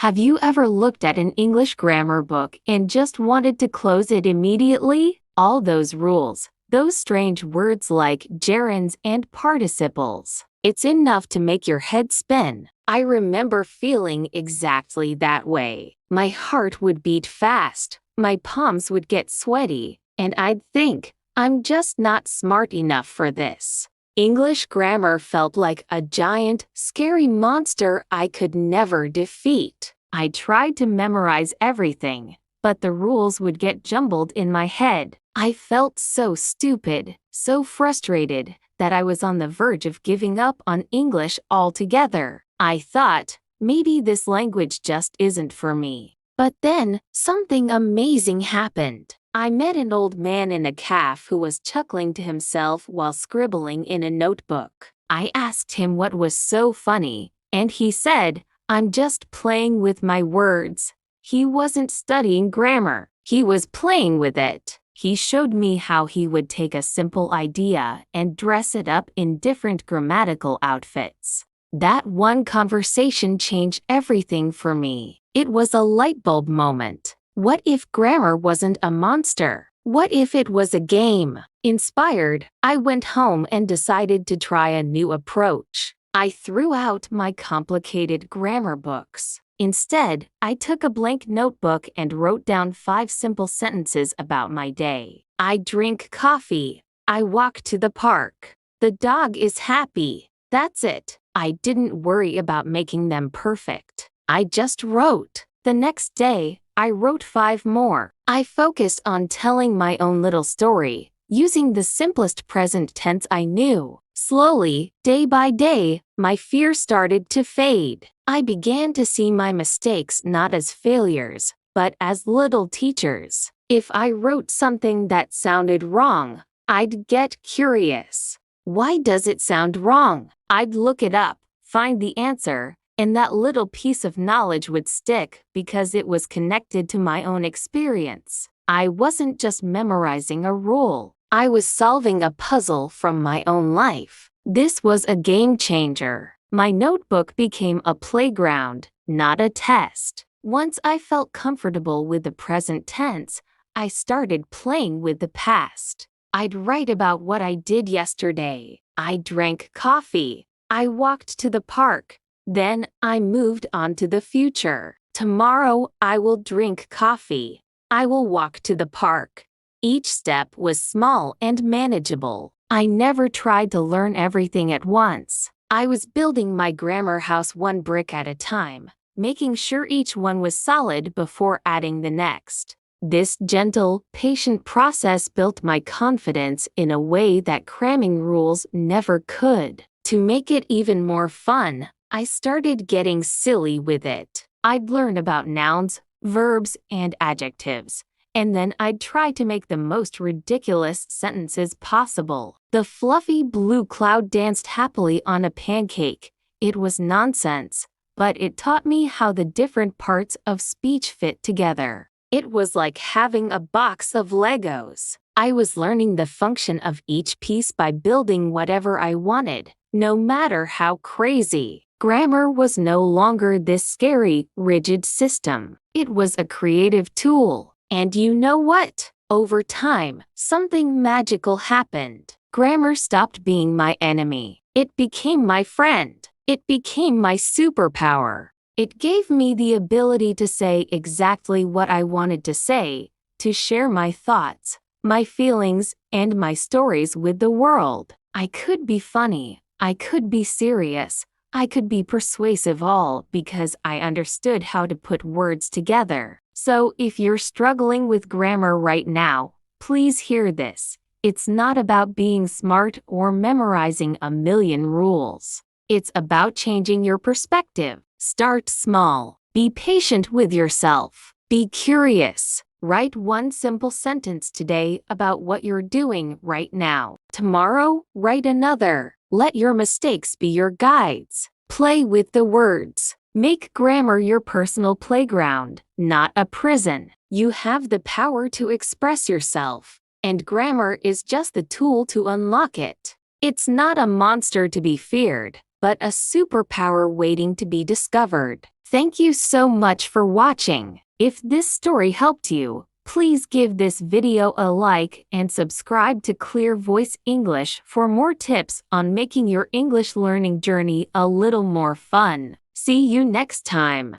Have you ever looked at an English grammar book and just wanted to close it immediately? All those rules, those strange words like gerunds and participles. It's enough to make your head spin. I remember feeling exactly that way. My heart would beat fast, my palms would get sweaty, and I'd think, I'm just not smart enough for this. English grammar felt like a giant, scary monster I could never defeat. I tried to memorize everything, but the rules would get jumbled in my head. I felt so stupid, so frustrated, that I was on the verge of giving up on English altogether. I thought, maybe this language just isn't for me. But then, something amazing happened. I met an old man in a cafe who was chuckling to himself while scribbling in a notebook. I asked him what was so funny, and he said, "I'm just playing with my words." He wasn't studying grammar. He was playing with it. He showed me how he would take a simple idea and dress it up in different grammatical outfits. That one conversation changed everything for me. It was a light bulb moment. What if grammar wasn't a monster? What if it was a game? Inspired, I went home and decided to try a new approach. I threw out my complicated grammar books. Instead, I took a blank notebook and wrote down 5 simple sentences about my day. I drink coffee. I walk to the park. The dog is happy. That's it. I didn't worry about making them perfect. I just wrote. The next day, I wrote 5 more. I focused on telling my own little story, using the simplest present tense I knew. Slowly, day by day, my fear started to fade. I began to see my mistakes not as failures, but as little teachers. If I wrote something that sounded wrong, I'd get curious. Why does it sound wrong? I'd look it up, find the answer, and that little piece of knowledge would stick because it was connected to my own experience. I wasn't just memorizing a rule. I was solving a puzzle from my own life. This was a game changer. My notebook became a playground, not a test. Once I felt comfortable with the present tense, I started playing with the past. I'd write about what I did yesterday. I drank coffee. I walked to the park. Then I moved on to the future. Tomorrow I will drink coffee. I will walk to the park. Each step was small and manageable. I never tried to learn everything at once. I was building my grammar house one brick at a time, making sure each one was solid before adding the next. This gentle, patient process built my confidence in a way that cramming rules never could. To make it even more fun, I started getting silly with it. I'd learn about nouns, verbs, and adjectives, and then I'd try to make the most ridiculous sentences possible. The fluffy blue cloud danced happily on a pancake. It was nonsense, but it taught me how the different parts of speech fit together. It was like having a box of Legos. I was learning the function of each piece by building whatever I wanted, no matter how crazy. Grammar was no longer this scary, rigid system. It was a creative tool. And you know what? Over time, something magical happened. Grammar stopped being my enemy. It became my friend. It became my superpower. It gave me the ability to say exactly what I wanted to say, to share my thoughts, my feelings, and my stories with the world. I could be funny. I could be serious. I could be persuasive, all because I understood how to put words together. So if you're struggling with grammar right now, please hear this. It's not about being smart or memorizing a million rules. It's about changing your perspective. Start small. Be patient with yourself. Be curious. Write one simple sentence today about what you're doing right now. Tomorrow, write another. Let your mistakes be your guides. Play with the words. Make grammar your personal playground, not a prison. You have the power to express yourself, and grammar is just the tool to unlock it. It's not a monster to be feared, but a superpower waiting to be discovered. Thank you so much for watching. If this story helped you, please give this video a like and subscribe to Clear Voice English for more tips on making your English learning journey a little more fun. See you next time.